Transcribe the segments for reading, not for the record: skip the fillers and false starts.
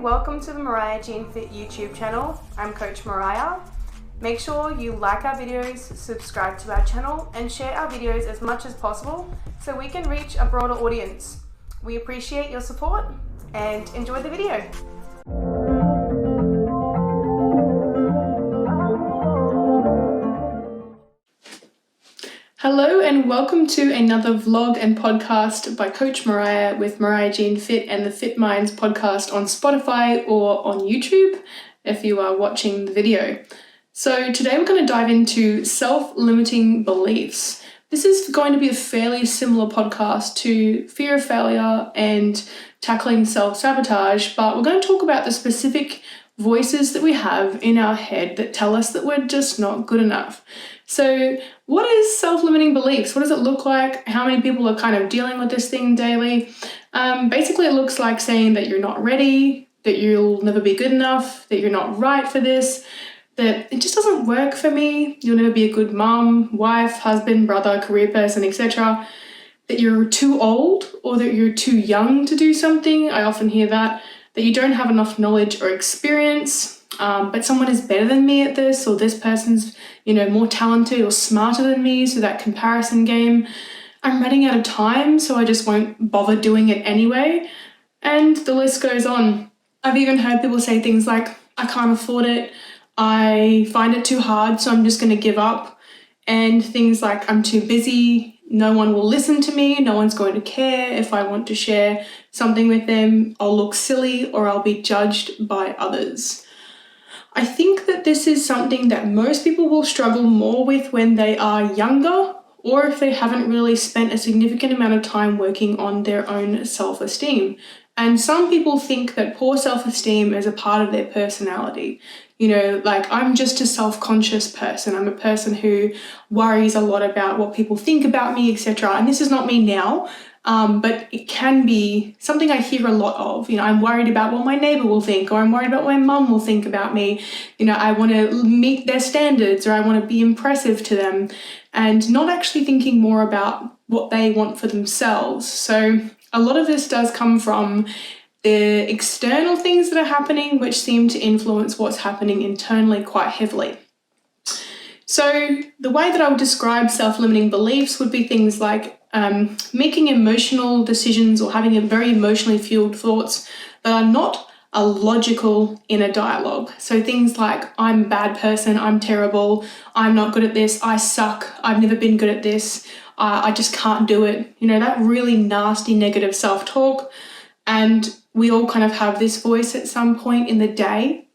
welcome to the Mariah Jean Fit YouTube channel. I'm Coach Mariah. Make sure you like our videos, subscribe to our channel, and share our videos as much as possible so we can reach a broader audience. We appreciate your support and enjoy the video. Hello and welcome to another vlog and podcast by Coach Mariah with Mariah Jean Fit and the Fit Minds podcast on Spotify or on YouTube if you are watching the video. So today we're going to dive into self-limiting beliefs. This is going to be a fairly similar podcast to fear of failure and tackling self-sabotage, but we're going to talk about the specific voices that we have in our head that tell us that we're just not good enough. So what is self-limiting beliefs? What does it look like? How many people are kind of dealing with this thing daily? Basically, it looks like saying that you're not ready, that you'll never be good enough, that you're not right for this, that it just doesn't work for me, you'll never be a good mom, wife, husband, brother, career person, etc., that you're too old or that you're too young to do something. I often hear that you don't have enough knowledge or experience, but someone is better than me at this, or this person's, more talented or smarter than me, so that comparison game. I'm running out of time, so I just won't bother doing it anyway. And the list goes on. I've even heard people say things like, I can't afford it, I find it too hard, so I'm just going to give up. And things like, I'm too busy, no one will listen to me, no one's going to care if I want to share something with them, I'll look silly or I'll be judged by others. I think that this is something that most people will struggle more with when they are younger, or if they haven't really spent a significant amount of time working on their own self-esteem. And some people think that poor self-esteem is a part of their personality. Like, I'm just a self-conscious person. I'm a person who worries a lot about what people think about me, etc. And this is not me now, but it can be something I hear a lot of. I'm worried about what my neighbor will think, or I'm worried about what my mum will think about me. I want to meet their standards, or I want to be impressive to them, and not actually thinking more about what they want for themselves. So a lot of this does come from the external things that are happening, which seem to influence what's happening internally quite heavily. So the way that I would describe self-limiting beliefs would be things like making emotional decisions or having a very emotionally fueled thoughts that are not a logical inner dialogue. So things like, I'm a bad person, I'm terrible, I'm not good at this, I suck, I've never been good at this, I just can't do it. That really nasty negative self-talk. And we all kind of have this voice at some point in the day.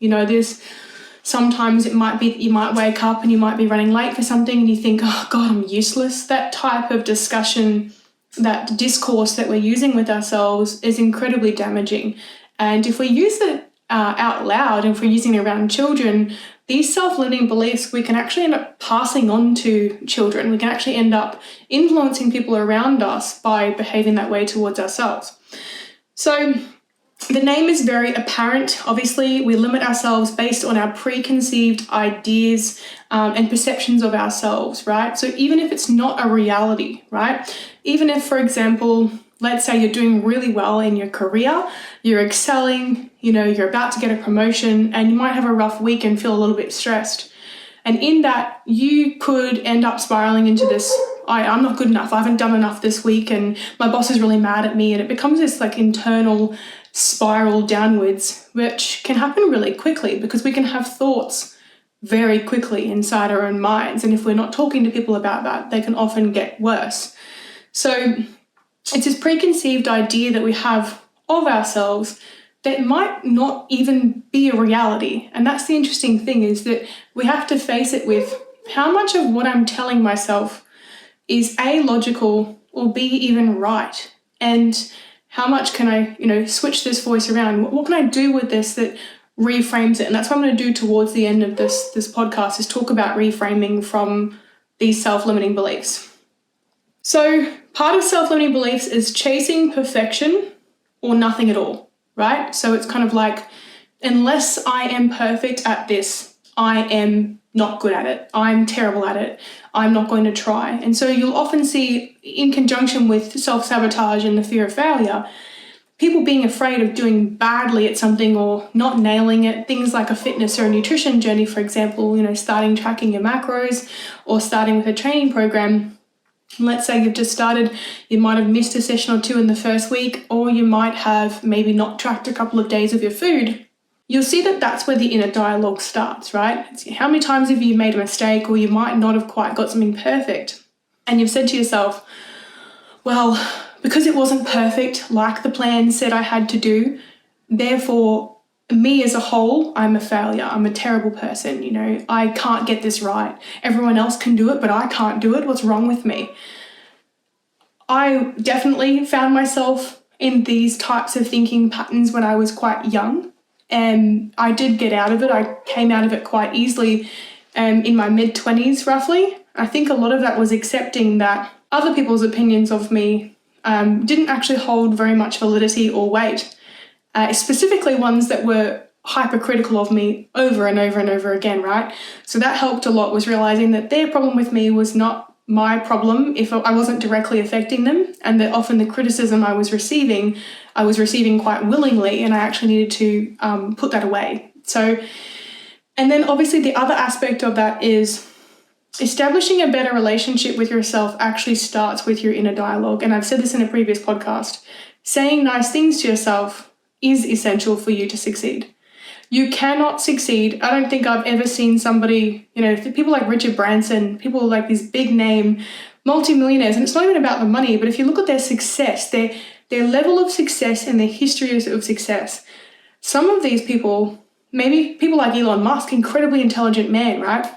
Sometimes it might be that you might wake up and you might be running late for something and you think, oh God, I'm useless. That type of discussion, that discourse that we're using with ourselves is incredibly damaging. And if we use it out loud, and if we're using it around children, these self-limiting beliefs we can actually end up passing on to children. We can actually end up influencing people around us by behaving that way towards ourselves. So the name is very apparent. Obviously, we limit ourselves based on our preconceived ideas and perceptions of ourselves, right? So even if it's not a reality, right? Even if, for example, let's say you're doing really well in your career, you're excelling, you're about to get a promotion, and you might have a rough week and feel a little bit stressed. And in that, you could end up spiraling into this, I'm not good enough, I haven't done enough this week, and my boss is really mad at me, and it becomes this like internal spiral downwards, which can happen really quickly because we can have thoughts very quickly inside our own minds. And if we're not talking to people about that, they can often get worse. So it's this preconceived idea that we have of ourselves that might not even be a reality. And that's the interesting thing, is that we have to face it with how much of what I'm telling myself is A, logical, or B, even right. And how much can I, switch this voice around? What can I do with this that reframes it? And that's what I'm going to do towards the end of this podcast, is talk about reframing from these self-limiting beliefs. So part of self-limiting beliefs is chasing perfection or nothing at all, right? So it's kind of like, unless I am perfect at this, I am not good at it. I'm terrible at it. I'm not going to try. And so you'll often see, in conjunction with self-sabotage and the fear of failure, people being afraid of doing badly at something or not nailing it, things like a fitness or a nutrition journey, for example, starting tracking your macros or starting with a training program. Let's say you've just started, you might have missed a session or two in the first week, or you might have maybe not tracked a couple of days of your food. You'll see that that's where the inner dialogue starts, right? It's how many times have you made a mistake, or you might not have quite got something perfect. And you've said to yourself, well, because it wasn't perfect, like the plan said I had to do, therefore, me as a whole, I'm a failure. I'm a terrible person, I can't get this right. Everyone else can do it, but I can't do it. What's wrong with me? I definitely found myself in these types of thinking patterns when I was quite young. And I did get out of it. I came out of it quite easily in my mid-20s, roughly. I think a lot of that was accepting that other people's opinions of me didn't actually hold very much validity or weight, specifically ones that were hypercritical of me over and over and over again, right? So that helped a lot, was realizing that their problem with me was not my problem if I wasn't directly affecting them, and that often the criticism I was receiving quite willingly, and I actually needed to put that away. So, and then obviously the other aspect of that is establishing a better relationship with yourself actually starts with your inner dialogue. And I've said this in a previous podcast. Saying nice things to yourself is essential for you to succeed. You cannot succeed. I don't think I've ever seen somebody, people like Richard Branson, people like these big name multimillionaires, and it's not even about the money, but if you look at their success, their level of success and their history of success, some of these people, maybe people like Elon Musk, incredibly intelligent man, right?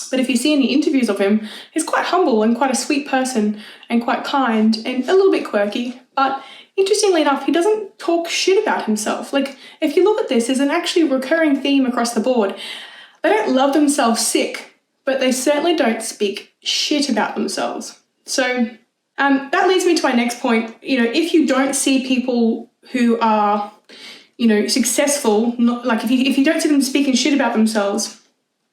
But if you see any interviews of him, he's quite humble and quite a sweet person and quite kind and a little bit quirky. But interestingly enough, he doesn't talk shit about himself. Like, if you look at this, there's an actually recurring theme across the board. They don't love themselves sick, but they certainly don't speak shit about themselves. So that leads me to my next point. If you don't see people who are, successful, like if you don't see them speaking shit about themselves,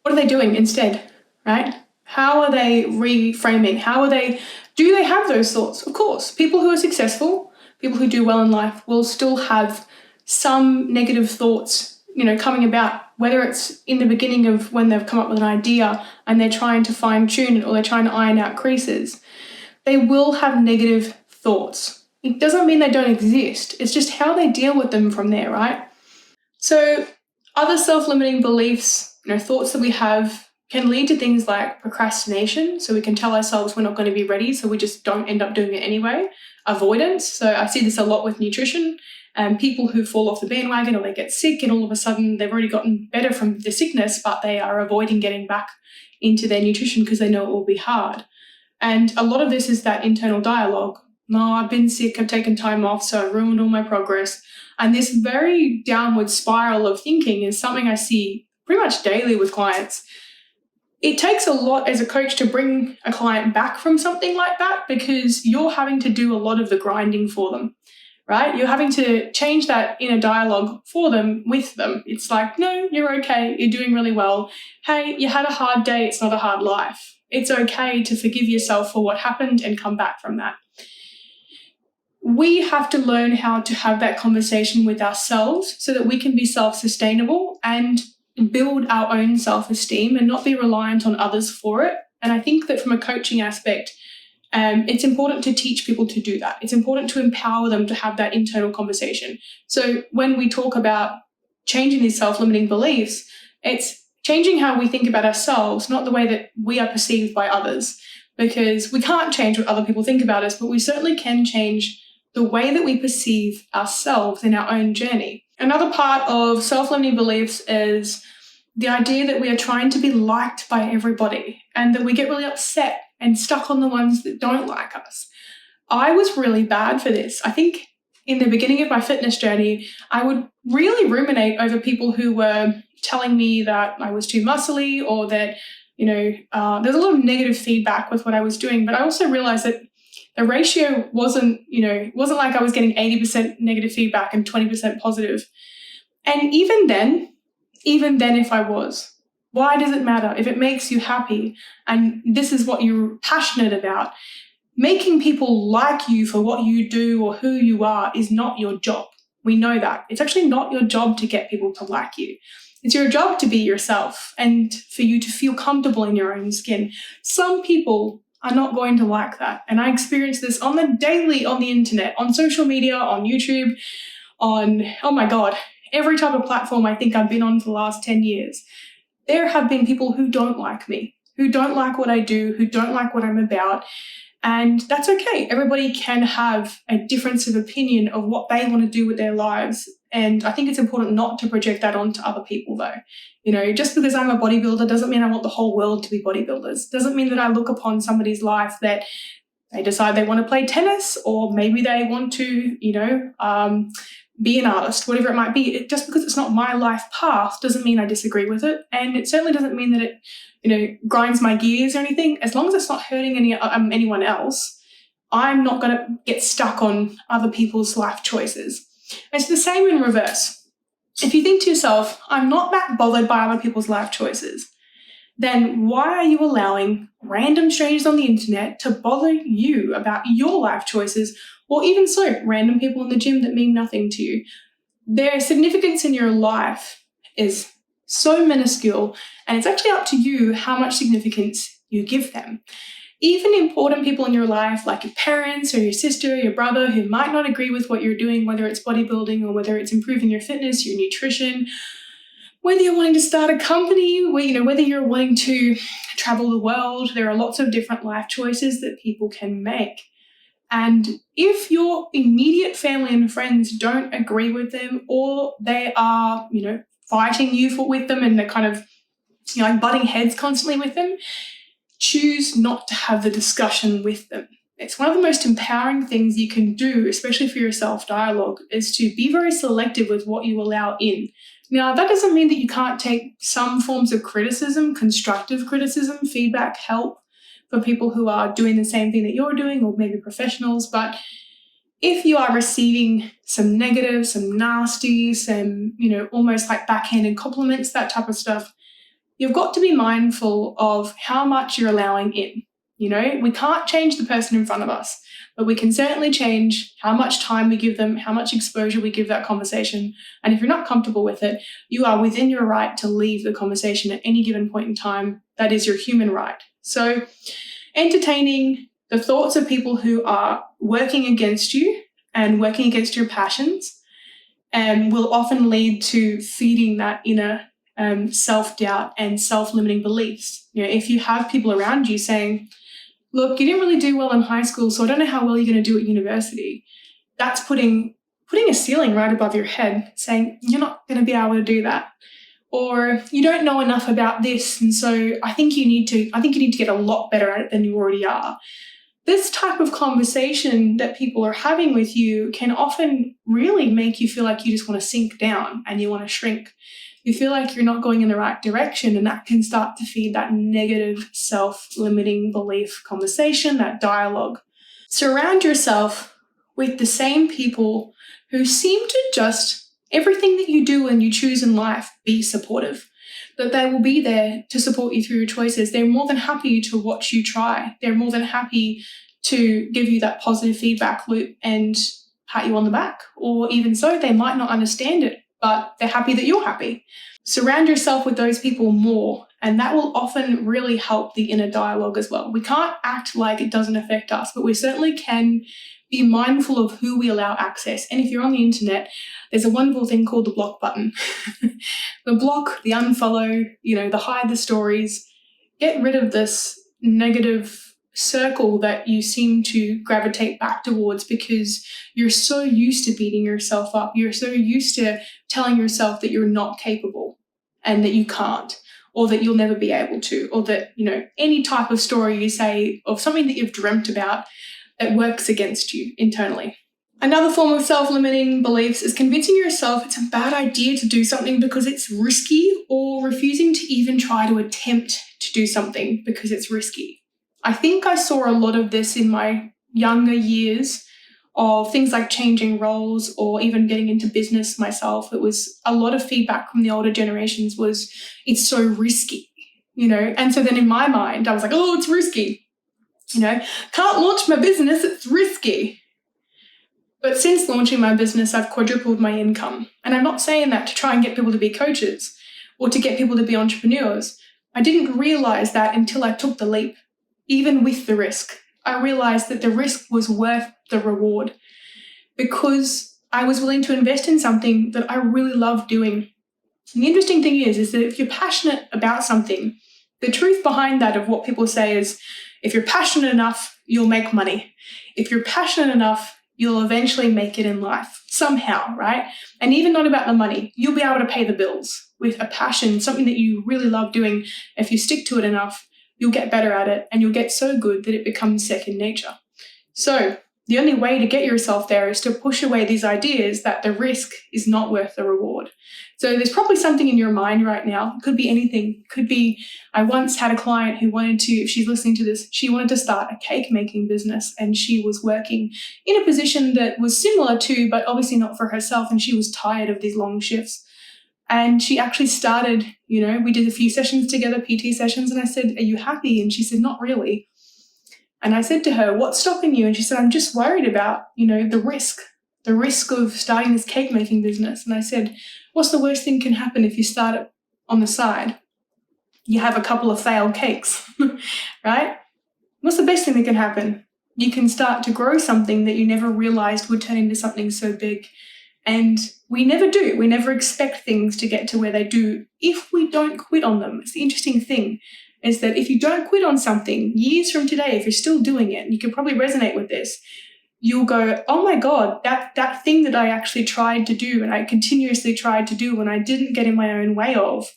what are they doing instead, right? How are they reframing? Do they have those thoughts? Of course, people who are successful, people who do well in life will still have some negative thoughts, coming about, whether it's in the beginning of when they've come up with an idea and they're trying to fine tune it or they're trying to iron out creases. They will have negative thoughts. It doesn't mean they don't exist. It's just how they deal with them from there, right? So other self-limiting beliefs, thoughts that we have can lead to things like procrastination. So we can tell ourselves we're not going to be ready, so we just don't end up doing it anyway. Avoidance. So I see this a lot with nutrition. People who fall off the bandwagon or they get sick and all of a sudden they've already gotten better from the sickness, but they are avoiding getting back into their nutrition because they know it will be hard. And a lot of this is that internal dialogue. No, I've been sick, I've taken time off, so I ruined all my progress. And this very downward spiral of thinking is something I see pretty much daily with clients. It takes a lot as a coach to bring a client back from something like that because you're having to do a lot of the grinding for them, right? You're having to change that inner dialogue for them, with them. It's like, no, you're okay. You're doing really well. Hey, you had a hard day. It's not a hard life. It's okay to forgive yourself for what happened and come back from that. We have to learn how to have that conversation with ourselves so that we can be self-sustainable and build our own self-esteem and not be reliant on others for it. And I think that from a coaching aspect, it's important to teach people to do that. It's important to empower them to have that internal conversation. So when we talk about changing these self-limiting beliefs, it's changing how we think about ourselves, not the way that we are perceived by others, because we can't change what other people think about us, but we certainly can change the way that we perceive ourselves in our own journey. Another part of self-limiting beliefs is the idea that we are trying to be liked by everybody and that we get really upset and stuck on the ones that don't like us. I was really bad for this. I think in the beginning of my fitness journey, I would really ruminate over people who were telling me that I was too muscly or that, there's a lot of negative feedback with what I was doing. But I also realized that the ratio wasn't like I was getting 80% negative feedback and 20% positive. And even then if I was, why does it matter? If it makes you happy and this is what you're passionate about, making people like you for what you do or who you are is not your job. We know that. It's actually not your job to get people to like you. It's your job to be yourself and for you to feel comfortable in your own skin. Some people are not going to like that. And I experience this on the daily on the internet, on social media, on YouTube, on, oh my God, every type of platform I think I've been on for the last 10 years. There have been people who don't like me, who don't like what I do, who don't like what I'm about. And that's okay. Everybody can have a difference of opinion of what they want to do with their lives. And I think it's important not to project that onto other people though. Just because I'm a bodybuilder doesn't mean I want the whole world to be bodybuilders. Doesn't mean that I look upon somebody's life that they decide they want to play tennis, or maybe they want to, be an artist, whatever it might be. Just because it's not my life path doesn't mean I disagree with it. And it certainly doesn't mean that it, grinds my gears or anything. As long as it's not hurting anyone else, I'm not going to get stuck on other people's life choices. It's the same in reverse. If you think to yourself, I'm not that bothered by other people's life choices, then why are you allowing random strangers on the internet to bother you about your life choices, or even so, random people in the gym that mean nothing to you? Their significance in your life is so minuscule, and it's actually up to you how much significance you give them. Even important people in your life, like your parents or your sister, your brother, who might not agree with what you're doing, whether it's bodybuilding or whether it's improving your fitness, your nutrition, whether you're wanting to start a company, whether you're wanting to travel the world, there are lots of different life choices that people can make. And if your immediate family and friends don't agree with them, or they are, fighting you with them, and they're kind of, butting heads constantly with them, choose not to have the discussion with them. It's one of the most empowering things you can do, especially for your self-dialogue, is to be very selective with what you allow in. Now, that doesn't mean that you can't take some forms of criticism, constructive criticism, feedback, help for people who are doing the same thing that you're doing, or maybe professionals. But if you are receiving some negative, some nasty, some, almost like backhanded compliments, that type of stuff, you've got to be mindful of how much you're allowing in. We can't change the person in front of us, but we can certainly change how much time we give them, how much exposure we give that conversation. And if you're not comfortable with it, you are within your right to leave the conversation at any given point in time. That is your human right. So entertaining the thoughts of people who are working against you and working against your passions will often lead to feeding that inner self-doubt and self-limiting beliefs. If you have people around you saying, look, you didn't really do well in high school, so I don't know how well you're going to do at university, that's putting a ceiling right above your head, saying you're not going to be able to do that. Or you don't know enough about this, and so I think you need to get a lot better at it than you already are. This type of conversation that people are having with you can often really make you feel like you just want to sink down and you want to shrink. You feel like you're not going in the right direction, and that can start to feed that negative self-limiting belief conversation, that dialogue. Surround yourself with the same people who seem to just, everything that you do and you choose in life, be supportive. That they will be there to support you through your choices. They're more than happy to watch you try. They're more than happy to give you that positive feedback loop and pat you on the back. Or even so, they might not understand it, but they're happy that you're happy. Surround yourself with those people more, and that will often really help the inner dialogue as well. We can't act like it doesn't affect us, but we certainly can be mindful of who we allow access. And if you're on the internet, there's a wonderful thing called the block button. The block, the unfollow, the hide the stories. Get rid of this negative circle that you seem to gravitate back towards because you're so used to beating yourself up. You're so used to telling yourself that you're not capable and that you can't, or that you'll never be able to, or that, any type of story you say of something that you've dreamt about that works against you internally. Another form of self-limiting beliefs is convincing yourself it's a bad idea to do something because it's risky, or refusing to even try to attempt to do something because it's risky. I think I saw a lot of this in my younger years of things like changing roles or even getting into business myself. It was a lot of feedback from the older generations was, it's so risky, and so then in my mind, I was like, oh, it's risky. Can't launch my business, it's risky. But since launching my business, I've quadrupled my income. And I'm not saying that to try and get people to be coaches or to get people to be entrepreneurs. I didn't realize that until I took the leap, even with the risk. I realized that the risk was worth the reward because I was willing to invest in something that I really love doing. And the interesting thing is that if you're passionate about something, the truth behind that of what people say is, if you're passionate enough, you'll make money. If you're passionate enough, you'll eventually make it in life somehow, right? And even not about the money, you'll be able to pay the bills with a passion, something that you really love doing. If you stick to it enough, you'll get better at it and you'll get so good that it becomes second nature. So the only way to get yourself there is to push away these ideas that the risk is not worth the reward. So there's probably something in your mind right now. It could be anything. It could be, I once had a client who wanted to, if she's listening to this, she wanted to start a cake making business, and she was working in a position that was similar to, but obviously not for herself, and she was tired of these long shifts. And she actually started, we did a few sessions together, PT sessions, and I said, are you happy? And she said, not really. And I said to her, what's stopping you? And she said, I'm just worried about, the risk of starting this cake making business. And I said, what's the worst thing can happen if you start it on the side? You have a couple of failed cakes, right? What's the best thing that can happen? You can start to grow something that you never realized would turn into something so big. And we never do. We never expect things to get to where they do if we don't quit on them. It's the interesting thing is that if you don't quit on something, years from today, if you're still doing it, and you can probably resonate with this, you'll go, oh my God, that thing that I actually tried to do and I continuously tried to do and I didn't get in my own way of,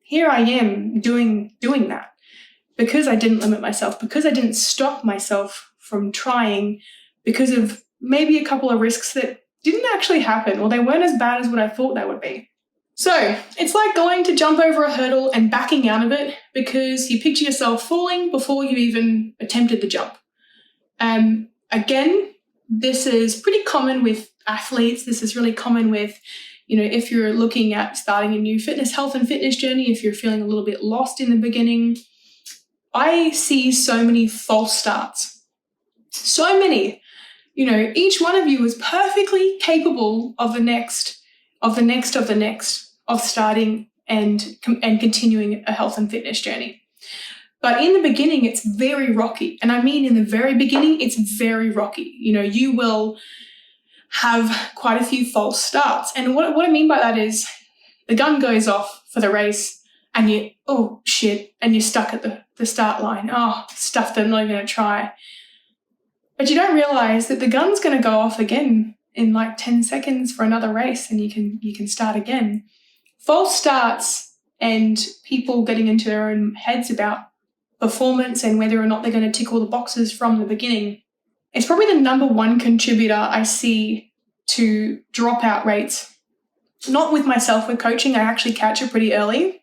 here I am doing that because I didn't limit myself, because I didn't stop myself from trying, because of maybe a couple of risks that didn't actually happen or they weren't as bad as what I thought they would be. So it's like going to jump over a hurdle and backing out of it because you picture yourself falling before you even attempted the jump. Again, this is pretty common with athletes. This is really common with, if you're looking at starting a new health and fitness journey, if you're feeling a little bit lost in the beginning. I see so many false starts. So many. Each one of you is perfectly capable of the next, of starting and continuing a health and fitness journey. But in the beginning, it's very rocky. And I mean, in the very beginning, it's very rocky. You will have quite a few false starts. And what I mean by that is the gun goes off for the race and you, oh shit, and you're stuck at the start line. Oh, stuff that I'm not even going to try. But you don't realize that the gun's going to go off again in like 10 seconds for another race and you can start again. False starts and people getting into their own heads about performance and whether or not they're going to tick all the boxes from the beginning. It's probably the number one contributor I see to dropout rates. Not with myself with coaching, I actually catch it pretty early,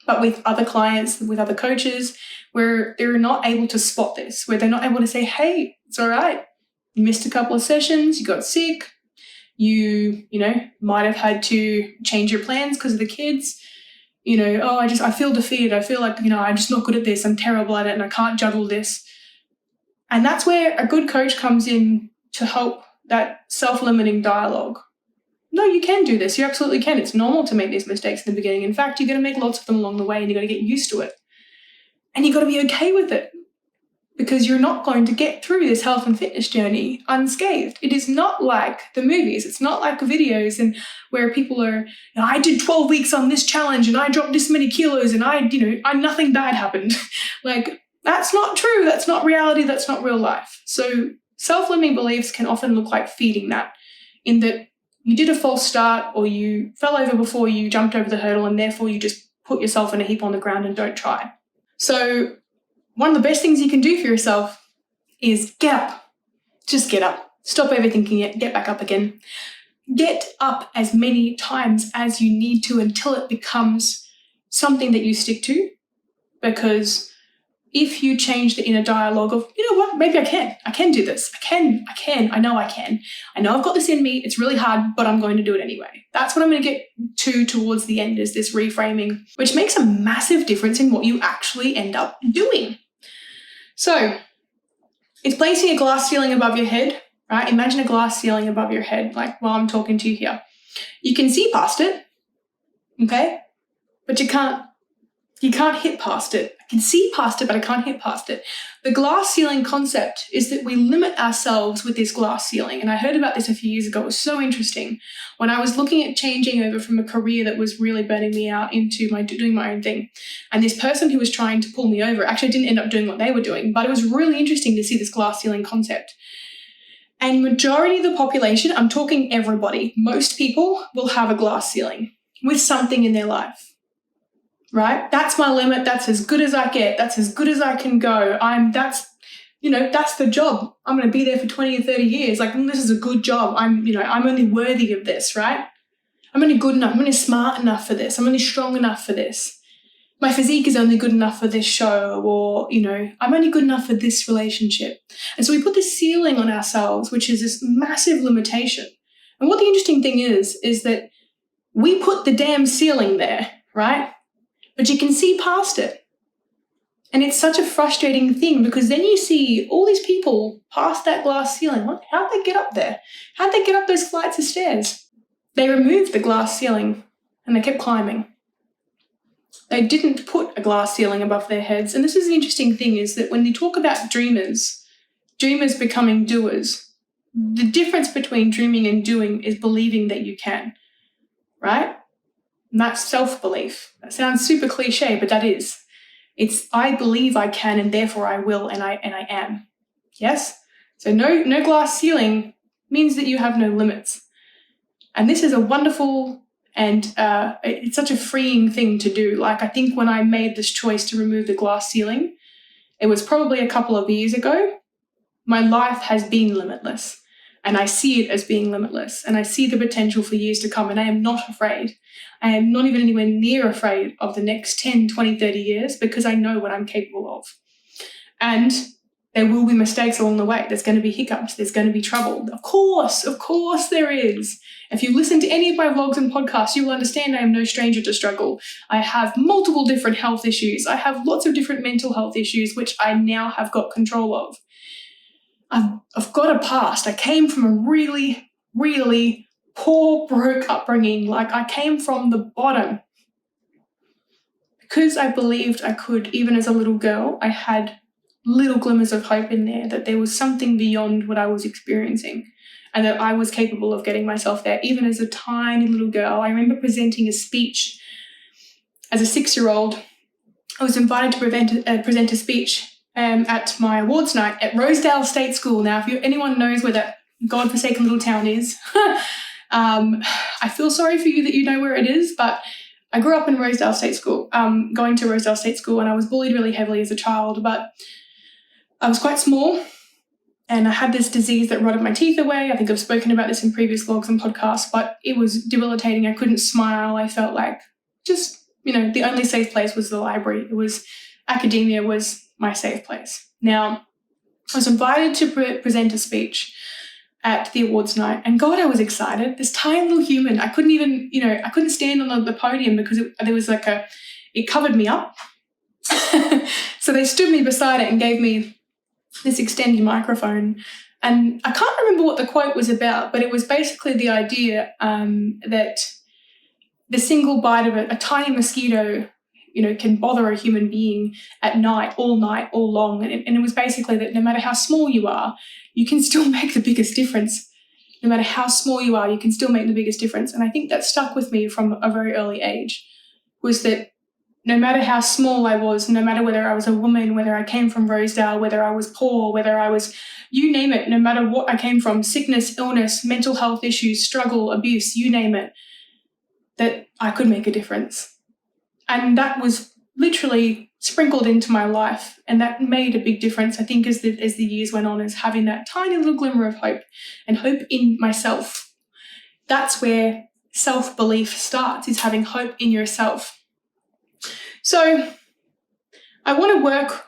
but with other clients, with other coaches, where they're not able to spot this, where they're not able to say, hey, it's all right. You missed a couple of sessions, you got sick, you might have had to change your plans because of the kids. I feel defeated. I feel like, I'm just not good at this. I'm terrible at it and I can't juggle this. And that's where a good coach comes in to help that self-limiting dialogue. No, you can do this. You absolutely can. It's normal to make these mistakes in the beginning. In fact, you're going to make lots of them along the way and you've got to get used to it. And you've got to be okay with it because you're not going to get through this health and fitness journey unscathed. It is not like the movies. It's not like videos and where people are, I did 12 weeks on this challenge and I dropped this many kilos and nothing bad happened. Like, that's not true. That's not reality. That's not real life. So self-limiting beliefs can often look like feeding that, in that you did a false start or you fell over before you jumped over the hurdle and therefore you just put yourself in a heap on the ground and don't try. So one of the best things you can do for yourself is get up. Just get up. Stop overthinking it. Get back up again. Get up as many times as you need to until it becomes something that you stick to. Because if you change the inner dialogue of, maybe I can do this. I know I can. I know I've got this in me. It's really hard, but I'm going to do it anyway. That's what I'm going to get to towards the end, is this reframing, which makes a massive difference in what you actually end up doing. So it's placing a glass ceiling above your head right? Imagine a glass ceiling above your head, like while I'm talking to you here. You can see past it, okay? But you can't hit past it. I can see past it, but I can't hit past it. The glass ceiling concept is that we limit ourselves with this glass ceiling. And I heard about this a few years ago. It was so interesting. When I was looking at changing over from a career that was really burning me out into doing my own thing. And this person who was trying to pull me over actually didn't end up doing what they were doing, but it was really interesting to see this glass ceiling concept. And majority of the population, I'm talking everybody, most people will have a glass ceiling with something in their life, right? That's my limit. That's as good as I get. That's as good as I can go. That's the job. I'm going to be there for 20 or 30 years. Like, this is a good job. I'm only worthy of this, right? I'm only good enough. I'm only smart enough for this. I'm only strong enough for this. My physique is only good enough for this show, or, I'm only good enough for this relationship. And so we put this ceiling on ourselves, which is this massive limitation. And what the interesting thing is that we put the damn ceiling there, right? But you can see past it. And it's such a frustrating thing, because then you see all these people past that glass ceiling. How'd they get up there? How'd they get up those flights of stairs? They removed the glass ceiling and they kept climbing. They didn't put a glass ceiling above their heads. And this is the interesting thing, is that when you talk about dreamers becoming doers, the difference between dreaming and doing is believing that you can, right? And that's self-belief. That sounds super cliche, but that is. It's I believe I can, and therefore I will, and I am. Yes? So no glass ceiling means that you have no limits. And this is a wonderful and it's such a freeing thing to do. Like, I think when I made this choice to remove the glass ceiling, it was probably a couple of years ago. My life has been limitless, and I see it as being limitless, and I see the potential for years to come, and I am not afraid. I am not even anywhere near afraid of the next 10, 20, 30 years, because I know what I'm capable of. And there will be mistakes along the way. There's going to be hiccups. There's going to be trouble. Of course there is. If you listen to any of my vlogs and podcasts, you will understand I am no stranger to struggle. I have multiple different health issues. I have lots of different mental health issues, which I now have got control of. I've got a past. I came from a really, really poor, broke upbringing. Like, I came from the bottom. Because I believed I could, even as a little girl, I had little glimmers of hope in there, that there was something beyond what I was experiencing, and that I was capable of getting myself there, even as a tiny little girl. I remember presenting a speech as a 6-year-old. I was invited to present a speech at my awards night at Rosedale State School. Now, if anyone knows where that godforsaken little town is, I feel sorry for you that you know where it is, but I grew up in Rosedale State School, going to Rosedale State School, and I was bullied really heavily as a child, but I was quite small, and I had this disease that rotted my teeth away. I think I've spoken about this in previous vlogs and podcasts, but it was debilitating. I couldn't smile. I felt like the only safe place was the library. Academia was my safe place. Now, I was invited to present a speech at the awards night, and God, I was excited. This tiny little human, I couldn't stand on the podium because it covered me up. So they stood me beside it and gave me this extended microphone. And I can't remember what the quote was about, but it was basically the idea that the single bite of a tiny mosquito, can bother a human being at night, all long. And it was basically that no matter how small you are, you can still make the biggest difference. No matter how small you are, you can still make the biggest difference. And I think that stuck with me from a very early age, was that no matter how small I was, no matter whether I was a woman, whether I came from Rosedale, whether I was poor, whether I was, you name it, no matter what I came from, sickness, illness, mental health issues, struggle, abuse, you name it, that I could make a difference. And that was literally sprinkled into my life, and that made a big difference, I think, as the years went on, as having that tiny little glimmer of hope, and hope in myself. That's where self-belief starts, is having hope in yourself. So I want to work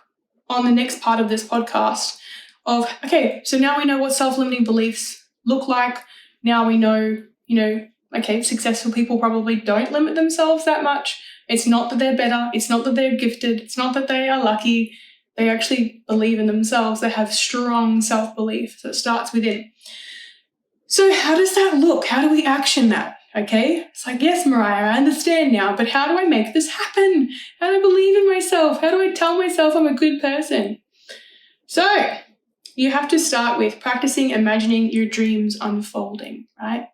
on the next part of this podcast of, okay, so now we know what self-limiting beliefs look like. Now we know, okay, successful people probably don't limit themselves that much. It's not that they're better. It's not that they're gifted. It's not that they are lucky. They actually believe in themselves. They have strong self-belief. So it starts within. So how does that look? How do we action that? Okay, it's like, yes, Mariah, I understand now, but how do I make this happen? How do I believe in myself? How do I tell myself I'm a good person? So you have to start with practicing imagining your dreams unfolding, right?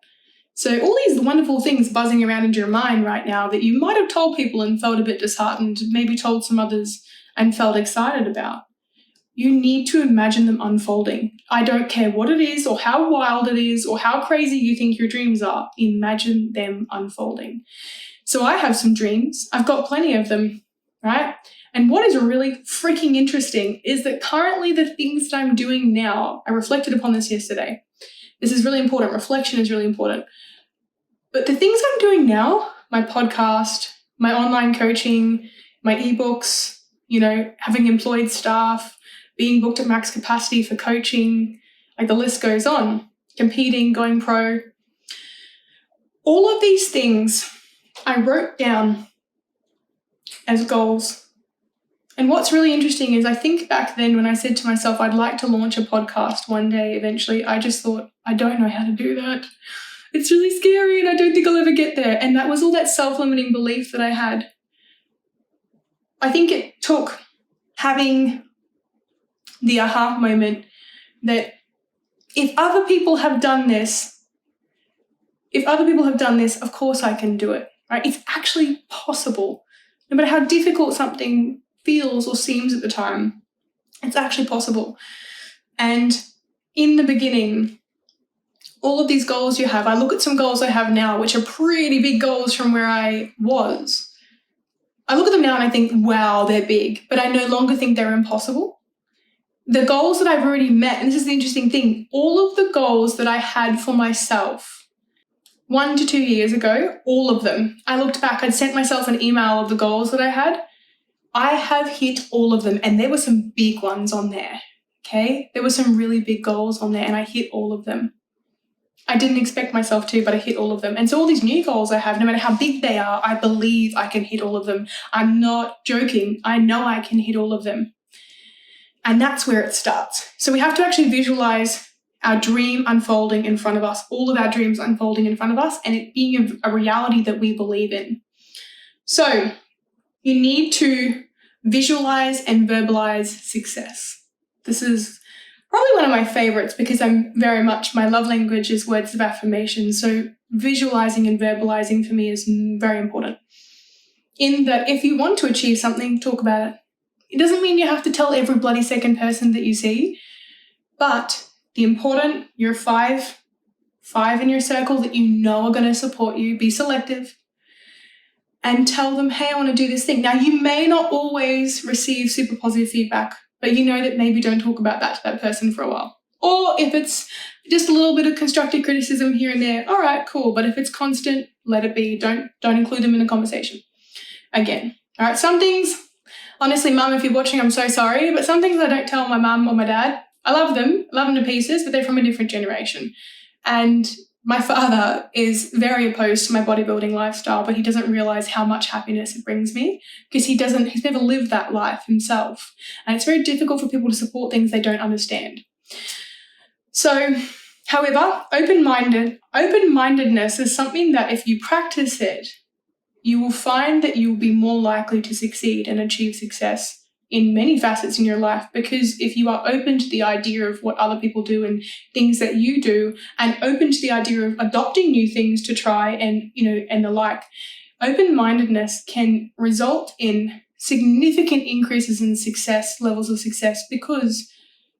So all these wonderful things buzzing around in your mind right now that you might have told people and felt a bit disheartened, maybe told some others and felt excited about. You need to imagine them unfolding. I don't care what it is or how wild it is or how crazy you think your dreams are. Imagine them unfolding. So I have some dreams. I've got plenty of them, right? And what is really freaking interesting is that currently the things that I'm doing now, I reflected upon this yesterday. This is really important. Reflection is really important. But the things I'm doing now, my podcast, my online coaching, my ebooks, having employed staff, being booked at max capacity for coaching, like the list goes on, competing, going pro. All of these things I wrote down as goals. And what's really interesting is I think back then when I said to myself, I'd like to launch a podcast one day eventually, I just thought, I don't know how to do that. It's really scary and I don't think I'll ever get there. And that was all that self-limiting belief that I had. I think it took having the aha moment that if other people have done this, of course I can do it, right? It's actually possible. No matter how difficult something feels or seems at the time, it's actually possible. And in the beginning, all of these goals you have, I look at some goals I have now, which are pretty big goals from where I was. I look at them now and I think, wow, they're big, but I no longer think they're impossible. The goals that I've already met, and this is the interesting thing, all of the goals that I had for myself 1 to 2 years ago, all of them, I looked back, I'd sent myself an email of the goals that I had. I have hit all of them, and there were some big ones on there, okay? There were some really big goals on there, and I hit all of them. I didn't expect myself to, but I hit all of them. And so all these new goals I have, no matter how big they are, I believe I can hit all of them. I'm not joking. I know I can hit all of them. And that's where it starts. So we have to actually visualize our dream unfolding in front of us, all of our dreams unfolding in front of us, and it being a reality that we believe in. So you need to visualize and verbalize success. This is probably one of my favorites because my love language is words of affirmation. So visualizing and verbalizing for me is very important. In that if you want to achieve something, talk about it. It doesn't mean you have to tell every bloody second person that you see, but the important, your five in your circle that you know are going to support you, be selective and tell them, hey, I want to do this thing. Now, you may not always receive super positive feedback, but you know that maybe don't talk about that to that person for a while. Or if it's just a little bit of constructive criticism here and there, all right, cool. But if it's constant, let it be. Don't include them in the conversation. Again, all right, some things, honestly, Mum, if you're watching, I'm so sorry, but some things I don't tell my mum or my dad. I love them to pieces, but they're from a different generation. And my father is very opposed to my bodybuilding lifestyle, but he doesn't realize how much happiness it brings me because he's never lived that life himself. And it's very difficult for people to support things they don't understand. So, however, open-mindedness is something that if you practice it, you will find that you will be more likely to succeed and achieve success in many facets in your life, because if you are open to the idea of what other people do and things that you do, and open to the idea of adopting new things to try and the like, open-mindedness can result in significant increases in levels of success, because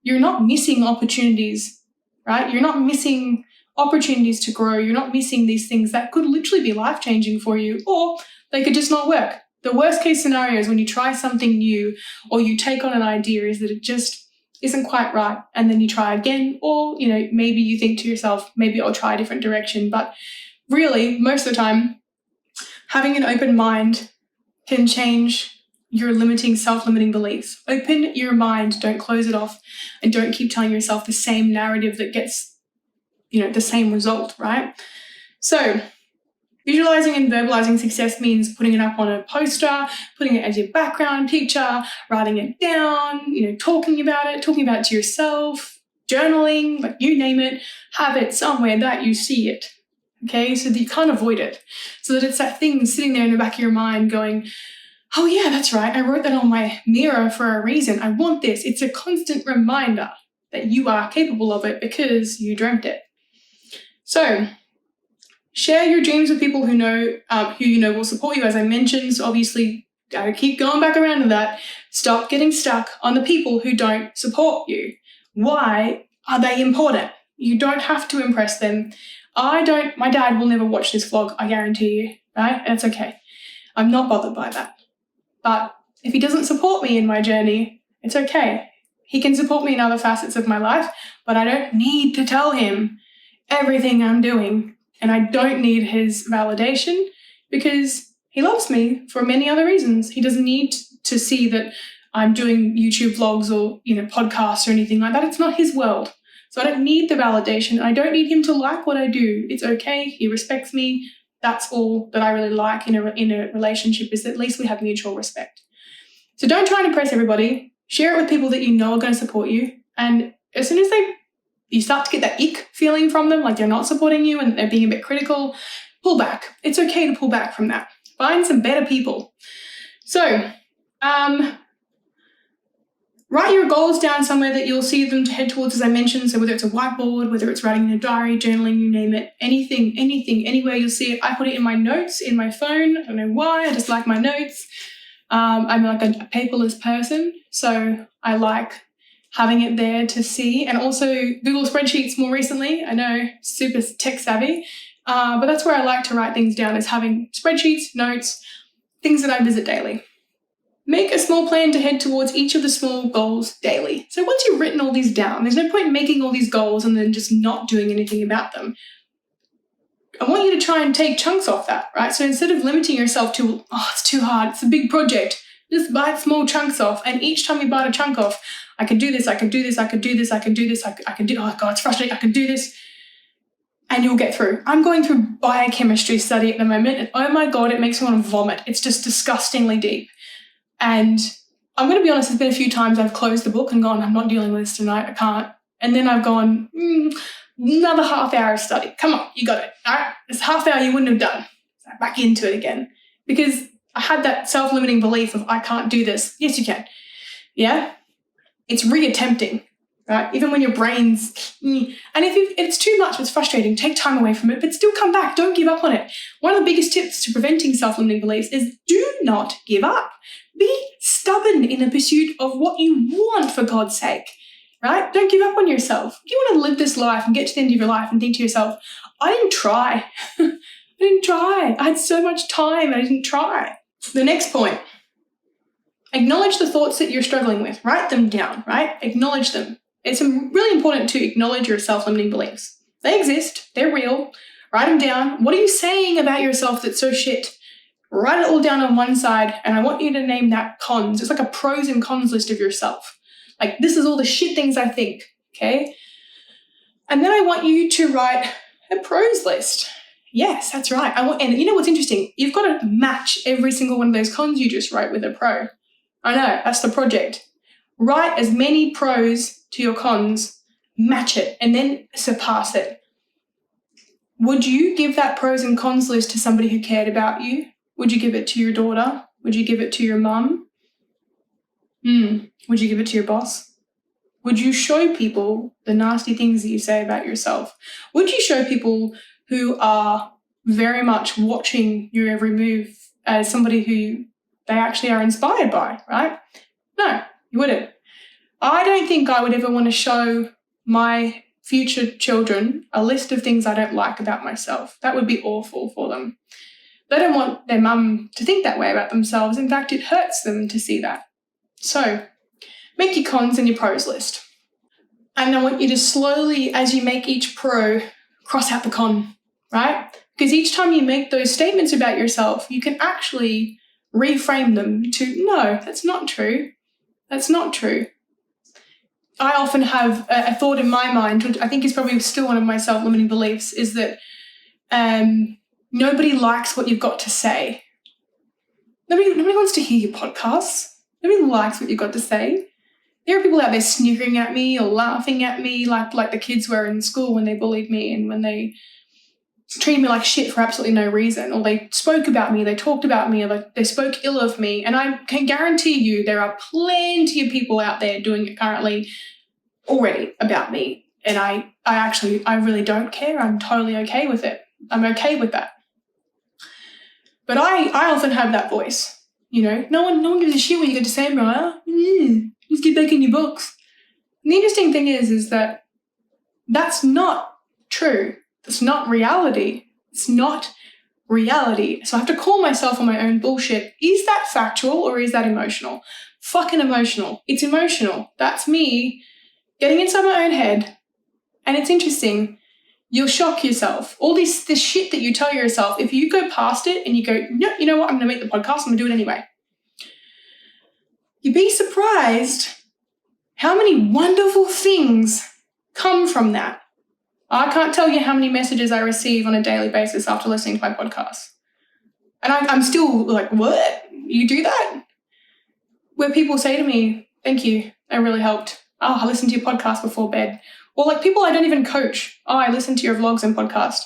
you're not missing opportunities, right? You're not missing opportunities to grow. You're not missing these things that could literally be life-changing for you, or they could just not work. The worst case scenario is when you try something new or you take on an idea is that it just isn't quite right, and then you try again, or maybe you think to yourself, maybe I'll try a different direction. But really, most of the time, having an open mind can change your self-limiting beliefs. Open your mind, don't close it off, and don't keep telling yourself the same narrative that gets the same result, right? So Visualizing and verbalizing success means putting it up on a poster, putting it as your background picture, writing it down, talking about it to yourself, journaling, like you name it, have it somewhere that you see it. Okay, so that you can't avoid it. So that it's that thing sitting there in the back of your mind going, oh yeah, that's right, I wrote that on my mirror for a reason. I want this. It's a constant reminder that you are capable of it because you dreamt it. So share your dreams with people who will support you, as I mentioned. So obviously, gotta keep going back around to that. Stop getting stuck on the people who don't support you. Why are they important? You don't have to impress them. My dad will never watch this vlog, I guarantee you, right? And it's okay. I'm not bothered by that. But if he doesn't support me in my journey, it's okay. He can support me in other facets of my life, but I don't need to tell him everything I'm doing. And I don't need his validation because he loves me for many other reasons. He doesn't need to see that I'm doing YouTube vlogs or, podcasts or anything like that. It's not his world. So I don't need the validation. I don't need him to like what I do. It's okay. He respects me. That's all that I really like in a relationship, is that at least we have mutual respect. So don't try and impress everybody. Share it with people that you know are going to support you. And as soon as you start to get that ick feeling from them, like they're not supporting you and they're being a bit critical, pull back. It's okay to pull back from that. Find some better people. So, write your goals down somewhere that you'll see them to head towards, as I mentioned. So whether it's a whiteboard, whether it's writing in a diary, journaling, you name it, anything, anywhere you'll see it. I put it in my notes in my phone. I don't know why, I just like my notes. I'm like a paperless person, so I like having it there to see. And also Google spreadsheets more recently. I know, super tech savvy, but that's where I like to write things down, is having spreadsheets, notes, things that I visit daily. Make a small plan to head towards each of the small goals daily. So once you've written all these down, there's no point in making all these goals and then just not doing anything about them. I want you to try and take chunks off that, right? So instead of limiting yourself to, it's too hard, it's a big project, just bite small chunks off. And each time you bite a chunk off, I can do this, I can do this, I can do this, I can do this, I can do, oh God, it's frustrating, I can do this. And you'll get through. I'm going through biochemistry study at the moment, and oh my God, it makes me want to vomit. It's just disgustingly deep. And I'm going to be honest, there's been a few times I've closed the book and gone, I'm not dealing with this tonight, I can't. And then I've gone, another half hour of study. Come on, you got it. All right, this half hour you wouldn't have done. So back into it again. Because I had that self-limiting belief of, I can't do this. Yes, you can. Yeah? It's re-attempting, right? Even when your brain's, and if it's too much, it's frustrating, take time away from it, but still come back. Don't give up on it. One of the biggest tips to preventing self-limiting beliefs is do not give up. Be stubborn in the pursuit of what you want, for God's sake, right? Don't give up on yourself. If you want to live this life and get to the end of your life and think to yourself, I didn't try. I didn't try. I had so much time and I didn't try. The next point, acknowledge the thoughts that you're struggling with. Write them down, right? Acknowledge them. It's really important to acknowledge your self-limiting beliefs. They exist. They're real. Write them down. What are you saying about yourself that's so shit? Write it all down on one side, and I want you to name that cons. It's like a pros and cons list of yourself. Like, this is all the shit things I think, okay? And then I want you to write a pros list. Yes, that's right. And you know what's interesting? You've got to match every single one of those cons you just write with a pro. I know, that's the project. Write as many pros to your cons, match it, and then surpass it. Would you give that pros and cons list to somebody who cared about you? Would you give it to your daughter? Would you give it to your mum? Would you give it to your boss? Would you show people the nasty things that you say about yourself? Would you show people who are very much watching your every move as somebody who they actually are inspired by, right? No, you wouldn't. I don't think I would ever want to show my future children a list of things I don't like about myself. That would be awful for them. They don't want their mum to think that way about themselves. In fact, it hurts them to see that. So make your cons and your pros list. And I want you to slowly, as you make each pro, cross out the con, right? Because each time you make those statements about yourself, you can actually reframe them to, no, that's not true. That's not true. I often have a thought in my mind, which I think is probably still one of my self-limiting beliefs, is that nobody likes what you've got to say. Nobody wants to hear your podcasts. Nobody likes what you've got to say. There are people out there sniggering at me or laughing at me like the kids were in school when they bullied me and when they treated me like shit for absolutely no reason, or they spoke about me, they talked about me, or they spoke ill of me. And I can guarantee you there are plenty of people out there doing it currently already about me. And I really don't care. I'm totally okay with it. I'm okay with that. But I often have that voice, no one gives a shit what you got to say, Mariah. Just get back in your box. And the interesting thing is that that's not true. That's not reality. It's not reality. So I have to call myself on my own bullshit. Is that factual or is that emotional? Fucking emotional. It's emotional. That's me getting inside my own head. And it's interesting. You'll shock yourself. All this shit that you tell yourself, if you go past it and you go, no, you know what, I'm going to make the podcast, I'm going to do it anyway. You'd be surprised how many wonderful things come from that. I can't tell you how many messages I receive on a daily basis after listening to my podcast. And I'm still like, what? You do that? Where people say to me, thank you, that really helped. Oh, I listened to your podcast before bed. Or like people I don't even coach. Oh, I listen to your vlogs and podcast.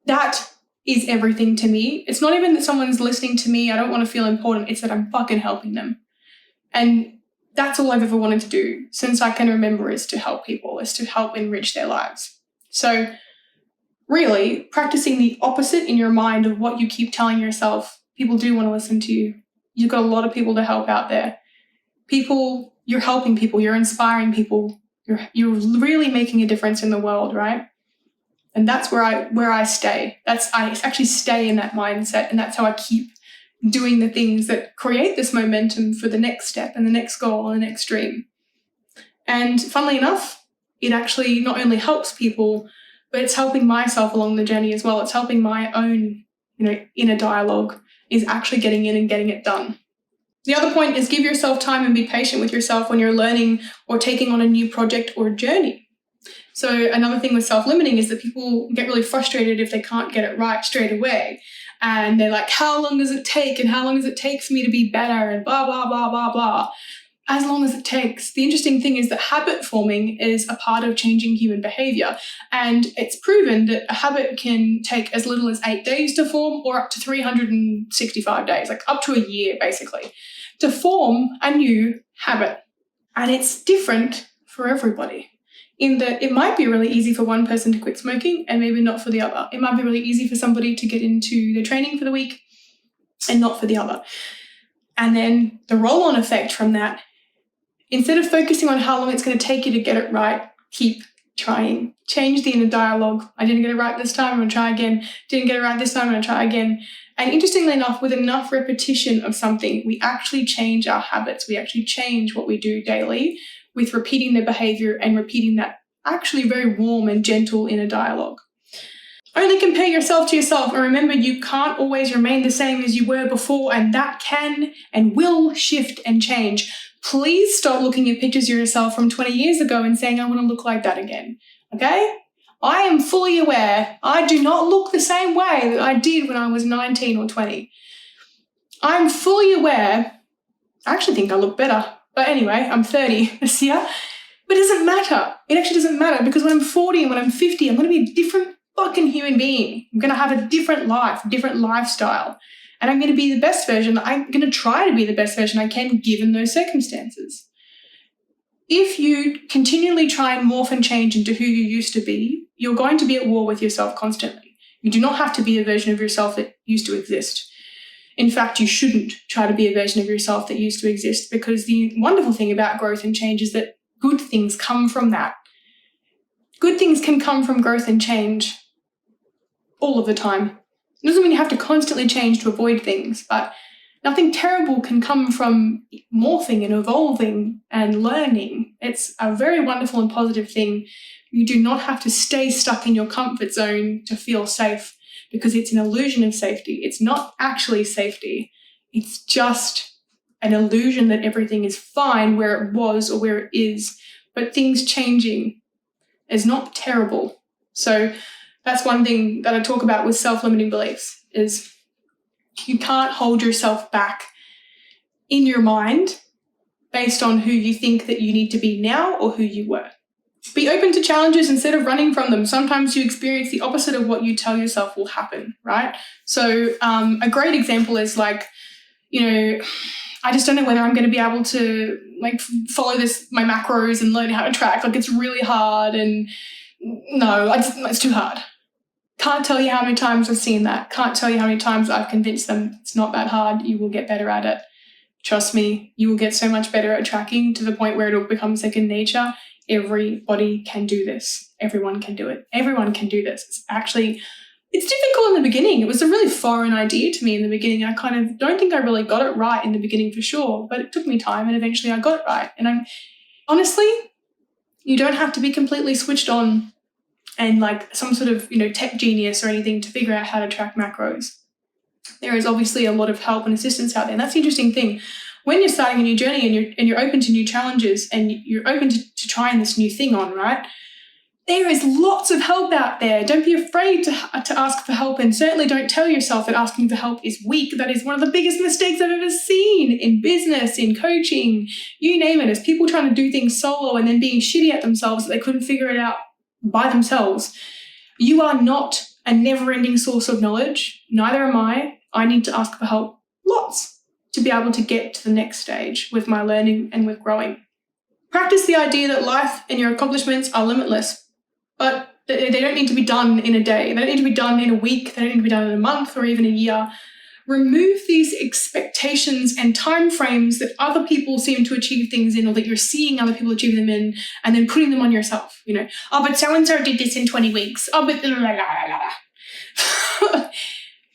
That is everything to me. It's not even that someone's listening to me. I don't want to feel important. It's that I'm fucking helping them. And that's all I've ever wanted to do since I can remember, is to help people, is to help enrich their lives. So really practicing the opposite in your mind of what you keep telling yourself. People do want to listen to you. You've got a lot of people to help out there. You're helping people, you're inspiring people. You're really making a difference in the world, right? And that's where I stay. I actually stay in that mindset, and that's how I keep doing the things that create this momentum for the next step and the next goal and the next dream. And funnily enough, it actually not only helps people, but it's helping myself along the journey as well. It's helping my own, inner dialogue is actually getting in and getting it done. The other point is give yourself time and be patient with yourself when you're learning or taking on a new project or journey. So another thing with self-limiting is that people get really frustrated if they can't get it right straight away. And they're like, how long does it take? And how long does it take for me to be better? And blah, blah, blah, blah, blah. As long as it takes. The interesting thing is that habit forming is a part of changing human behavior. And it's proven that a habit can take as little as 8 days to form, or up to 365 days, like up to a year, basically, to form a new habit. And it's different for everybody, in that it might be really easy for one person to quit smoking and maybe not for the other. It might be really easy for somebody to get into their training for the week and not for the other. And then the roll-on effect from that, instead of focusing on how long it's going to take you to get it right, keep trying. Change the inner dialogue. I didn't get it right this time, I'm going to try again. Didn't get it right this time, I'm going to try again. And interestingly enough, with enough repetition of something, we actually change our habits. We actually change what we do daily with repeating the behavior and repeating that actually very warm and gentle inner dialogue. Only compare yourself to yourself, and remember, you can't always remain the same as you were before, and that can and will shift and change. Please stop looking at pictures of yourself from 20 years ago and saying, I want to look like that again, okay? I am fully aware I do not look the same way that I did when I was 19 or 20. I'm fully aware, I actually think I look better, but anyway, I'm 30 this year, but it doesn't matter. It actually doesn't matter, because when I'm 40 and when I'm 50, I'm going to be a different fucking human being. I'm going to have a different life, different lifestyle. And I'm going to be the best version. I'm going to try to be the best version I can given those circumstances. If you continually try and morph and change into who you used to be, you're going to be at war with yourself constantly. You do not have to be a version of yourself that used to exist. In fact, you shouldn't try to be a version of yourself that used to exist, because the wonderful thing about growth and change is that good things come from that. Good things can come from growth and change all of the time. It doesn't mean you have to constantly change to avoid things, but nothing terrible can come from morphing and evolving and learning. It's a very wonderful and positive thing. You do not have to stay stuck in your comfort zone to feel safe, because it's an illusion of safety. It's not actually safety. It's just an illusion that everything is fine where it was or where it is. But things changing is not terrible. So That's one thing that I talk about with self-limiting beliefs, is you can't hold yourself back in your mind based on who you think that you need to be now or who you were. Be open to challenges instead of running from them. Sometimes you experience the opposite of what you tell yourself will happen, right? So a great example is like, I just don't know whether I'm going to be able to follow my macros and learn how to track. It's really hard, and no, it's too hard. Can't tell you how many times I've seen that. Can't tell you how many times I've convinced them it's not that hard. You will get better at it. Trust me, you will get so much better at tracking to the point where it'll become second nature. Everybody can do this. Everyone can do it. Everyone can do this. It's difficult in the beginning. It was a really foreign idea to me in the beginning. I kind of don't think I really got it right in the beginning for sure, but it took me time and eventually I got it right. And honestly, you don't have to be completely switched on and some sort of, tech genius or anything to figure out how to track macros. There is obviously a lot of help and assistance out there. And that's the interesting thing. When you're starting a new journey and you're open to new challenges and you're open to trying this new thing on, right? There is lots of help out there. Don't be afraid to ask for help, and certainly don't tell yourself that asking for help is weak. That is one of the biggest mistakes I've ever seen in business, in coaching, you name it. Is people trying to do things solo and then being shitty at themselves that they couldn't figure it out by themselves. You are not a never-ending source of knowledge. Neither am I. I need to ask for help lots to be able to get to the next stage with my learning and with growing. Practice the idea that life and your accomplishments are limitless. But they don't need to be done in a day. They don't need to be done in a week. They don't need to be done in a month or even a year. Remove these expectations and timeframes that other people seem to achieve things in, or that you're seeing other people achieve them in, and then putting them on yourself. But so-and-so did this in 20 weeks. Oh, but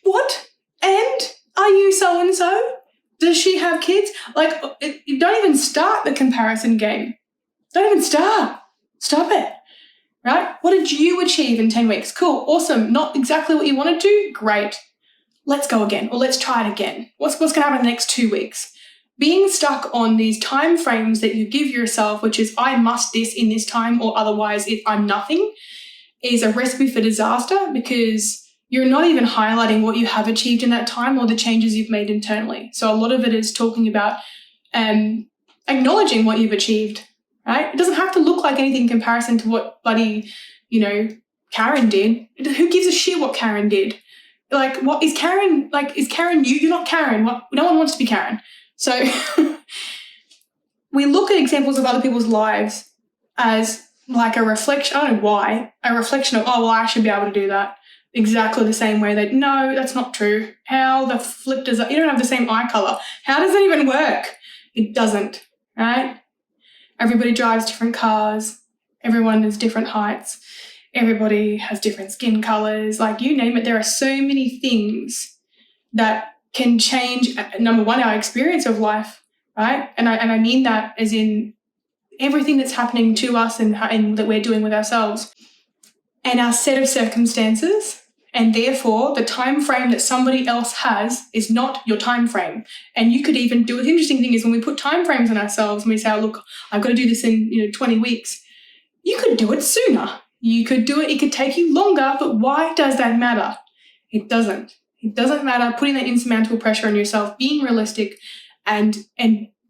what? And are you so-and-so? Does she have kids? Don't even start the comparison game. Don't even start. Stop it. Right? What did you achieve in 10 weeks? Cool. Awesome. Not exactly what you wanted to? Great. Let's go again, or let's try it again. What's going to happen in the next 2 weeks? Being stuck on these time frames that you give yourself, which is I must this in this time or otherwise I'm nothing, is a recipe for disaster, because you're not even highlighting what you have achieved in that time or the changes you've made internally. So a lot of it is talking about acknowledging what you've achieved. Right? It doesn't have to look like anything in comparison to what bloody, Karen did. Who gives a shit what Karen did? What is Karen? Is Karen you? You're not Karen. No one wants to be Karen. So we look at examples of other people's lives as a reflection. I don't know why. A reflection of, oh, well, I should be able to do that. Exactly the same way that, no, that's not true. How the flip does that? You don't have the same eye color. How does that even work? It doesn't, right? Everybody drives different cars. Everyone is different heights. Everybody has different skin colors. You name it. There are so many things that can change, number one, our experience of life, right? And I mean that as in everything that's happening to us and that we're doing with ourselves, and our set of circumstances. And therefore, the time frame that somebody else has is not your time frame. And you could even do it. The interesting thing is when we put time frames on ourselves and we say, oh, look, I've got to do this in 20 weeks. You could do it sooner. You could do it. It could take you longer. But why does that matter? It doesn't. It doesn't matter. Putting that insurmountable pressure on yourself, being realistic, and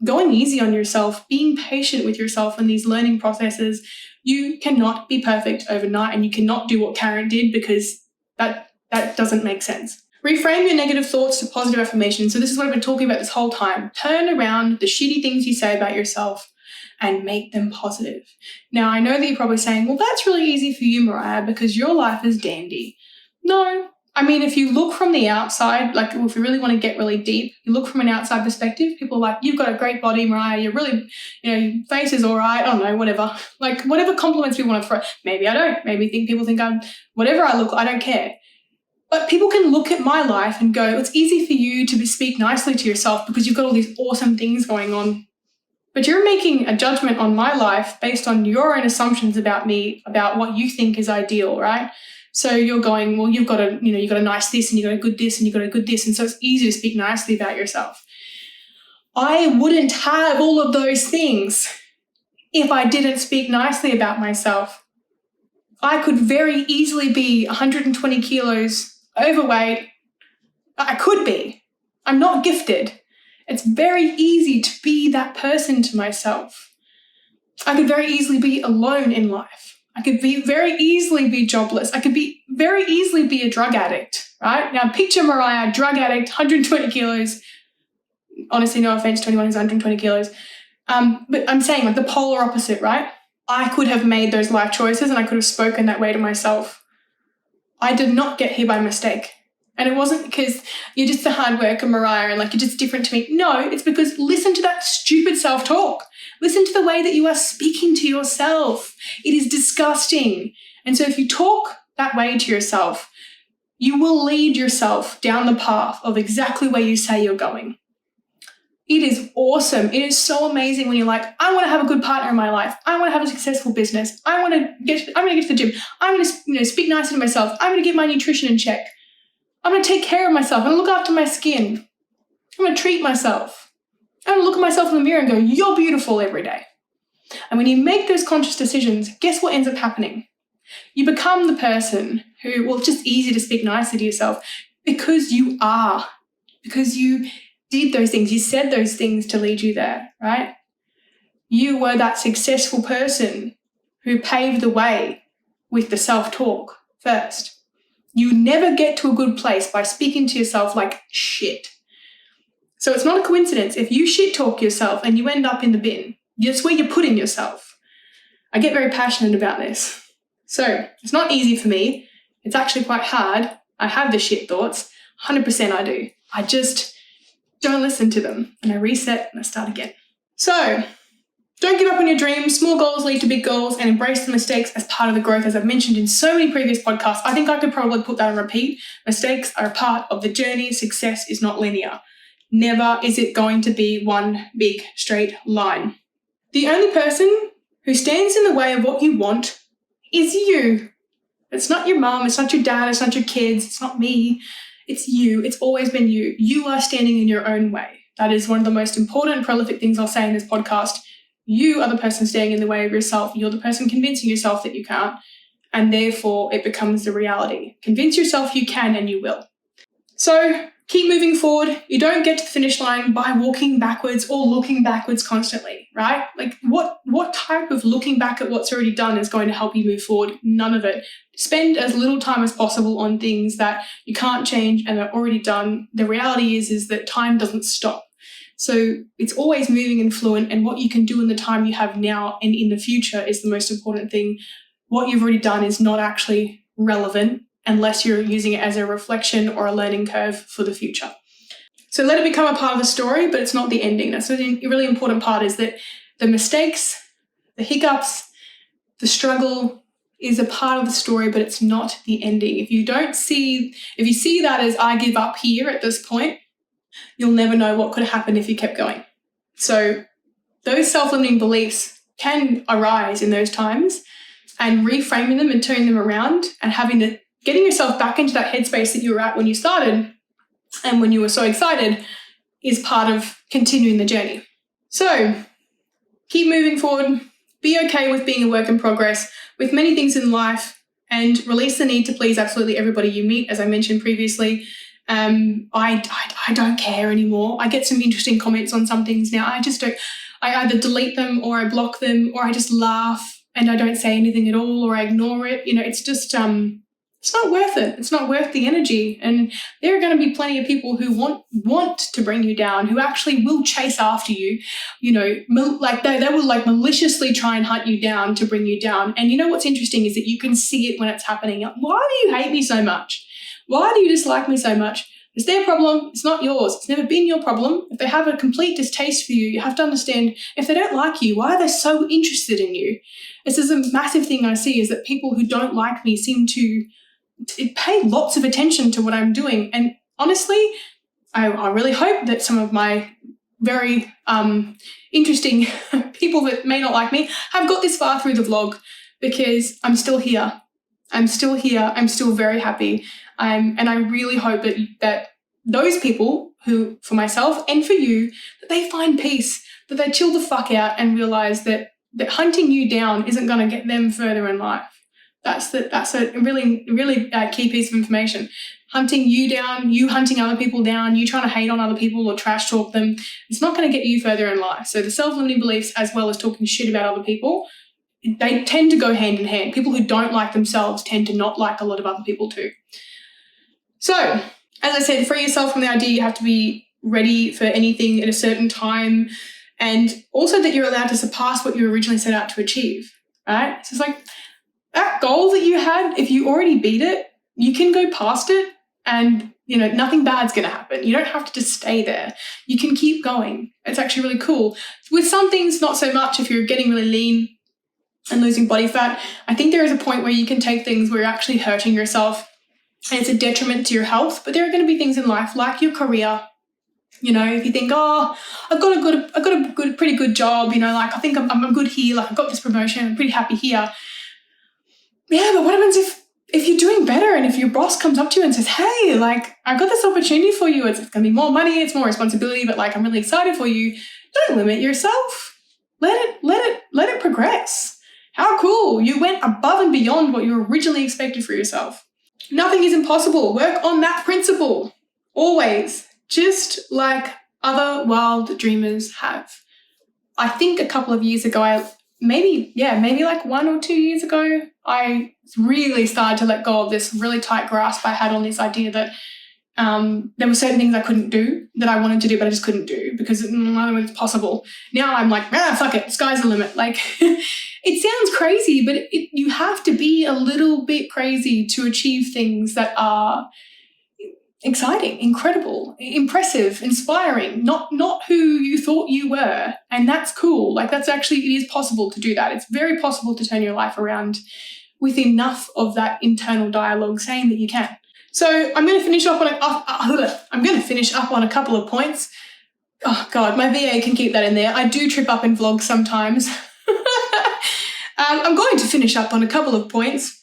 going easy on yourself, being patient with yourself in these learning processes. You cannot be perfect overnight, and you cannot do what Karen did, because that doesn't make sense. Reframe your negative thoughts to positive affirmations. So this is what I've been talking about this whole time. Turn around the shitty things you say about yourself and make them positive. Now, I know that you're probably saying, well, that's really easy for you, Mariah, because your life is dandy. No. I mean, if you look from the outside, if you really want to get really deep, you look from an outside perspective, people are like, you've got a great body, Mariah, you're really, your face is all right, I don't know, whatever. Whatever compliments we want to throw. Maybe I don't. Maybe people think I'm, whatever I look, I don't care. But people can look at my life and go, it's easy for you to speak nicely to yourself because you've got all these awesome things going on. But you're making a judgment on my life based on your own assumptions about me, about what you think is ideal, right? So you're going, well, you've got a nice this and you've got a good this and you've got a good this. And so it's easy to speak nicely about yourself. I wouldn't have all of those things if I didn't speak nicely about myself. I could very easily be 120 kilos overweight. I could be. I'm not gifted. It's very easy to be that person to myself. I could very easily be alone in life. I could very easily be jobless. I could very easily be a drug addict, right? Now picture Mariah, drug addict, 120 kilos. Honestly, no offense to anyone who's 120 kilos. But I'm saying like the polar opposite, right? I could have made those life choices and I could have spoken that way to myself. I did not get here by mistake. And it wasn't because you're just a hard worker, Mariah, and like you're just different to me. No, it's because listen to that stupid self-talk. Listen to the way that you are speaking to yourself. It is disgusting. And so if you talk that way to yourself, you will lead yourself down the path of exactly where you say you're going. It is awesome. It is so amazing when you're like, I want to have a good partner in my life. I want to have a successful business. I'm going to get to the gym. I'm going to speak nicely to myself. I'm going to get my nutrition in check. I'm going to take care of myself. I'm going to look after my skin. I'm going to treat myself. I'm going to look at myself in the mirror and go, you're beautiful every day. And when you make those conscious decisions, guess what ends up happening? You become the person who, well, it's just easy to speak nicely to yourself because you are, because you did those things. You said those things to lead you there, right? You were that successful person who paved the way with the self-talk first. You never get to a good place by speaking to yourself like shit. So it's not a coincidence. If you shit talk yourself and you end up in the bin, that's where you're putting yourself. I get very passionate about this. So it's not easy for me. It's actually quite hard. I have the shit thoughts. 100% I do. I just don't listen to them. And I reset and I start again. So don't give up on your dreams. Small goals lead to big goals, and embrace the mistakes as part of the growth. As I've mentioned in so many previous podcasts, I think I could probably put that on repeat. Mistakes are a part of the journey. Success is not linear. Never is it going to be one big straight line. The only person who stands in the way of what you want is you. It's not your mom. It's not your dad. It's not your kids. It's not me. It's you. It's always been you. You are standing in your own way. That is one of the most important and prolific things I'll say in this podcast. You are the person standing in the way of yourself. You're the person convincing yourself that you can't, and therefore it becomes the reality. Convince yourself you can, and you will. So keep moving forward. You don't get to the finish line by walking backwards or looking backwards constantly, right? Like what type of looking back at what's already done is going to help you move forward? None of it. Spend as little time as possible on things that you can't change and are already done. The reality is that time doesn't stop. So it's always moving and fluent, and what you can do in the time you have now and in the future is the most important thing. What you've already done is not actually relevant unless you're using it as a reflection or a learning curve for the future. So let it become a part of the story, but it's not the ending. That's a really important part, is that the mistakes, the hiccups, the struggle is a part of the story, but it's not the ending. If you see that as I give up here at this point, you'll never know what could happen if you kept going. So those self-limiting beliefs can arise in those times, and reframing them and turning them around and getting yourself back into that headspace that you were at when you started and when you were so excited is part of continuing the journey. So keep moving forward. Be okay with being a work in progress with many things in life, and release the need to please absolutely everybody you meet. As I mentioned previously, I don't care anymore. I get some interesting comments on some things now. I either delete them or I block them, or I just laugh and I don't say anything at all, or I ignore it. It's just, it's not worth it. It's not worth the energy. And there are going to be plenty of people who want to bring you down, who actually will chase after you, they will maliciously try and hunt you down to bring you down. And what's interesting is that you can see it when it's happening. Why do you hate me so much? Why do you dislike me so much? It's their problem. It's not yours. It's never been your problem. If they have a complete distaste for you, you have to understand, if they don't like you, why are they so interested in you? This is a massive thing I see, is that people who don't like me seem to pay lots of attention to what I'm doing. And honestly, I really hope that some of my very interesting people that may not like me have got this far through the vlog, because I'm still here. I'm still here. I'm still very happy. And I really hope that those people who, for myself and for you, that they find peace, that they chill the fuck out and realize that hunting you down isn't going to get them further in life. That's a really, really key piece of information. Hunting you down, you hunting other people down, you trying to hate on other people or trash talk them, it's not going to get you further in life. So the self-limiting beliefs, as well as talking shit about other people, they tend to go hand in hand. People who don't like themselves tend to not like a lot of other people too. So, as I said, free yourself from the idea you have to be ready for anything at a certain time, and also that you're allowed to surpass what you originally set out to achieve, right? So it's like that goal that you had, if you already beat it, you can go past it and, nothing bad's going to happen. You don't have to just stay there. You can keep going. It's actually really cool. With some things, not so much. If you're getting really lean and losing body fat, I think there is a point where you can take things where you're actually hurting yourself and it's a detriment to your health. But there are going to be things in life like your career. If you think, I've got a pretty good job, like I think I'm good here, like I've got this promotion, I'm pretty happy here. Yeah, but what happens if you're doing better and if your boss comes up to you and says, hey, like I've got this opportunity for you, it's going to be more money, it's more responsibility, but like I'm really excited for you. Don't limit yourself. Let it progress. How cool. You went above and beyond what you originally expected for yourself. Nothing is impossible. Work on that principle. Always. Just like other wild dreamers have. I think a couple of years ago, maybe like 1 or 2 years ago, I really started to let go of this really tight grasp I had on this idea that there were certain things I couldn't do that I wanted to do, but I just couldn't do because I don't know if it's possible. Now I'm like, fuck it, sky's the limit. Like, it sounds crazy, but you have to be a little bit crazy to achieve things that are exciting, incredible, impressive, inspiring, not who you thought you were. And that's cool. Like it is possible to do that. It's very possible to turn your life around with enough of that internal dialogue saying that you can. So I'm going to finish up on a couple of points. Oh God, my VA can keep that in there. I do trip up in vlogs sometimes. I'm going to finish up on a couple of points.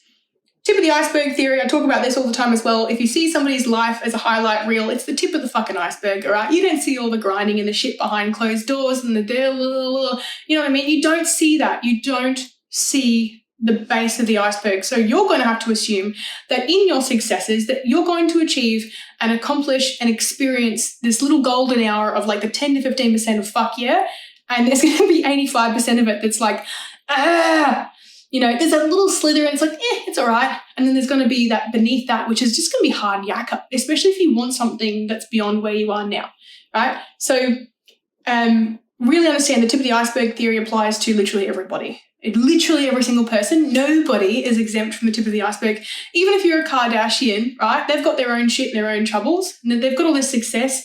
Tip of the iceberg theory, I talk about this all the time as well. If you see somebody's life as a highlight reel, it's the tip of the fucking iceberg, all right? You don't see all the grinding and the shit behind closed doors and you know what I mean? You don't see that. You don't see the base of the iceberg. So you're going to have to assume that in your successes that you're going to achieve and accomplish and experience this little golden hour of like the 10 to 15% of fuck yeah, and there's going to be 85% of it that's like, there's a little slither and it's like, it's all right. And then there's going to be that beneath that, which is just going to be hard yakka, especially if you want something that's beyond where you are now, right? So really understand the tip of the iceberg theory applies to literally everybody. Literally every single person. Nobody is exempt from the tip of the iceberg. Even if you're a Kardashian, right? They've got their own shit and their own troubles. And they've got all this success.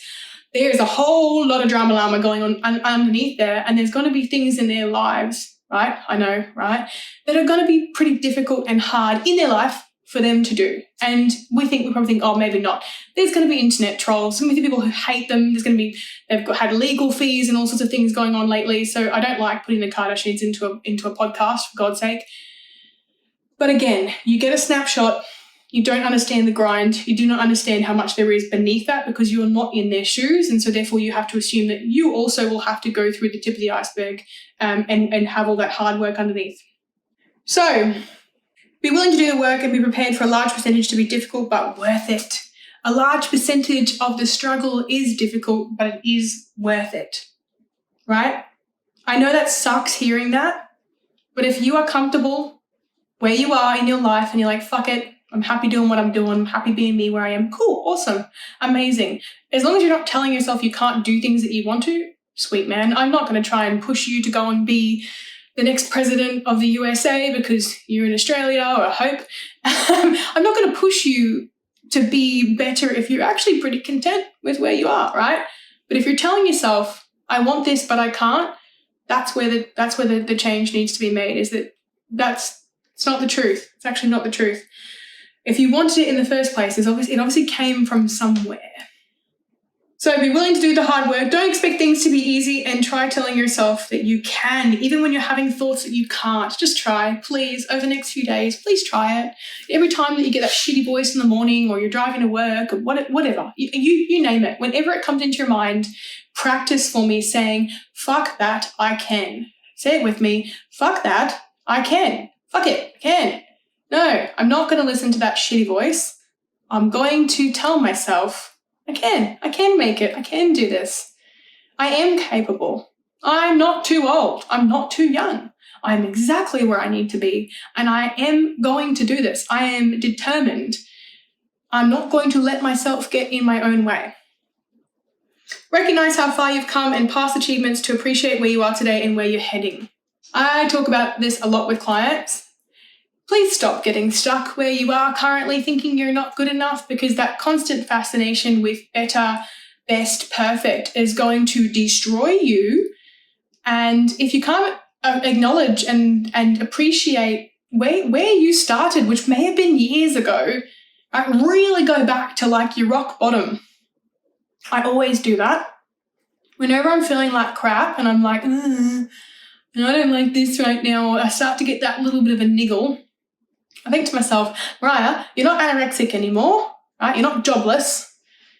There's a whole lot of drama llama going on underneath there. And there's going to be things in their lives, right? I know, right? That are going to be pretty difficult and hard in their life for them to do. And we probably think, oh, maybe not. There's going to be internet trolls. There's going to be people who hate them. They've had legal fees and all sorts of things going on lately. So I don't like putting the Kardashians into a podcast, for God's sake. But again, you get a snapshot. You don't understand the grind. You do not understand how much there is beneath that because you're not in their shoes. And so therefore you have to assume that you also will have to go through the tip of the iceberg and have all that hard work underneath. So be willing to do the work and be prepared for a large percentage to be difficult, but worth it. A large percentage of the struggle is difficult, but it is worth it, right? I know that sucks hearing that, but if you are comfortable where you are in your life and you're like, fuck it, I'm happy doing what I'm doing, I'm happy being me where I am, cool, awesome, amazing. As long as you're not telling yourself you can't do things that you want to, sweet man, I'm not going to try and push you to go and be the next president of the USA because you're in Australia, or I hope. I'm not going to push you to be better if you're actually pretty content with where you are, right? But if you're telling yourself, I want this, but I can't, that's where the change needs to be made, is that it's not the truth. It's actually not the truth. If you wanted it in the first place, it obviously came from somewhere. So be willing to do the hard work. Don't expect things to be easy and try telling yourself that you can, even when you're having thoughts that you can't. Just try, please, over the next few days, please try it. Every time that you get that shitty voice in the morning or you're driving to work or whatever, you name it. Whenever it comes into your mind, practice for me saying, fuck that, I can. Say it with me, fuck that, I can. Fuck it, I can. No, I'm not going to listen to that shitty voice. I'm going to tell myself, I can make it. I can do this. I am capable. I'm not too old. I'm not too young. I'm exactly where I need to be. And I am going to do this. I am determined. I'm not going to let myself get in my own way. Recognize how far you've come and past achievements to appreciate where you are today and where you're heading. I talk about this a lot with clients. Please stop getting stuck where you are currently thinking you're not good enough, because that constant fascination with better, best, perfect is going to destroy you. And if you can't acknowledge and appreciate where you started, which may have been years ago, really go back to like your rock bottom. I always do that. Whenever I'm feeling like crap and I'm like, I don't like this right now, I start to get that little bit of a niggle. I think to myself, Mariah, you're not anorexic anymore, right? You're not jobless,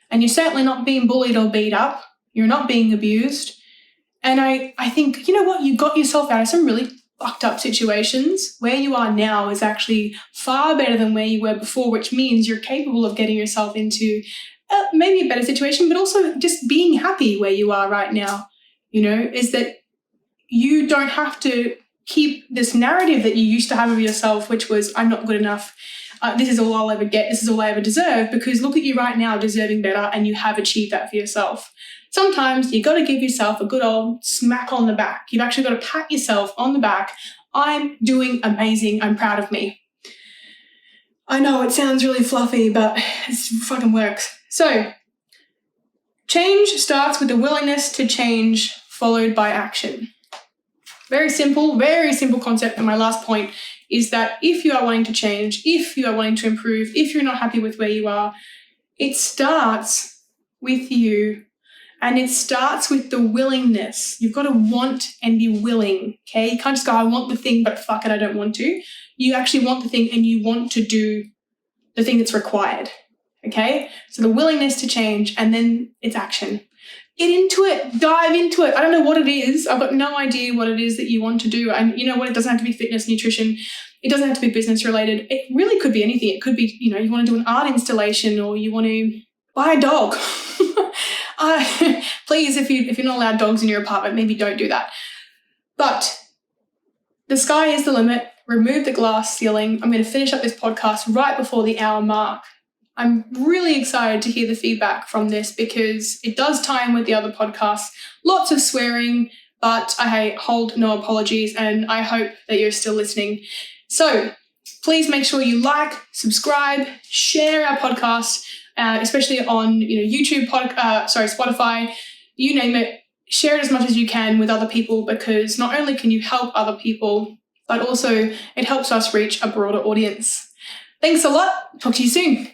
and you're certainly not being bullied or beat up. You're not being abused. And I think, you know what? You got yourself out of some really fucked up situations. Where you are now is actually far better than where you were before, which means you're capable of getting yourself into maybe a better situation, but also just being happy where you are right now, is that you don't have to keep this narrative that you used to have of yourself, which was, I'm not good enough. This is all I'll ever get. This is all I ever deserve, because look at you right now deserving better, and you have achieved that for yourself. Sometimes you got to give yourself a good old smack on the back. You've actually got to pat yourself on the back. I'm doing amazing. I'm proud of me. I know it sounds really fluffy, but it fucking works. So, change starts with the willingness to change, followed by action. Very simple concept. And my last point is that if you are wanting to change, if you are wanting to improve, if you're not happy with where you are, it starts with you, and it starts with the willingness. You've got to want and be willing, okay? You can't just go, I want the thing, but fuck it, I don't want to. You actually want the thing and you want to do the thing that's required, okay? So the willingness to change, and then it's action. Get into it, dive into it. I don't know what it is. I've got no idea what it is that you want to do. And you know what? It doesn't have to be fitness, nutrition. It doesn't have to be business related. It really could be anything. It could be, you want to do an art installation, or you want to buy a dog. Please, if you're not allowed dogs in your apartment, maybe don't do that. But the sky is the limit. Remove the glass ceiling. I'm going to finish up this podcast right before the hour mark. I'm really excited to hear the feedback from this, because it does tie in with the other podcasts. Lots of swearing, but I hold no apologies, and I hope that you're still listening. So please make sure you like, subscribe, share our podcast, especially on YouTube, Spotify, you name it. Share it as much as you can with other people, because not only can you help other people, but also it helps us reach a broader audience. Thanks a lot. Talk to you soon.